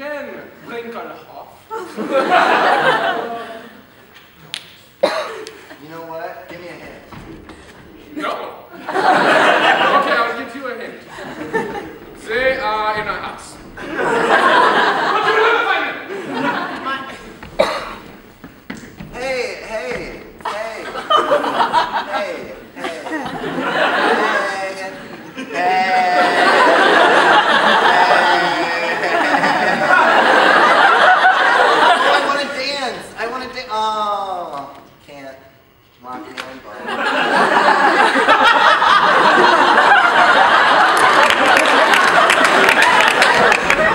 again, Brinkelhoff. You know what? Give me a hint. No. Okay, I'll give you a hint. They are in a house. What do you want to find them? Hey. I want to dance. Oh, can't. Lock me on bone.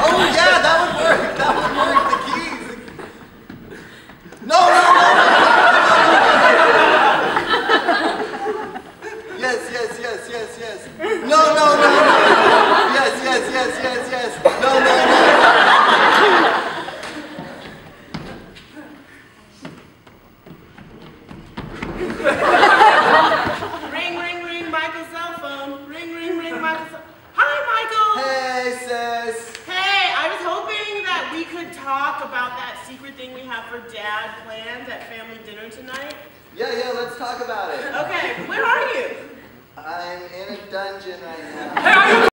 Oh yeah, that would work. That would work. The keys. No. Yes. No. Yes. No. Ring, Michael's cell phone. Ring, Michael's cell phone. Hi, Michael. Hey, sis. Hey, I was hoping that we could talk about that secret thing we have for Dad planned at family dinner tonight. Yeah, let's talk about it. Okay, where are you? I'm in a dungeon right now. Hey, are you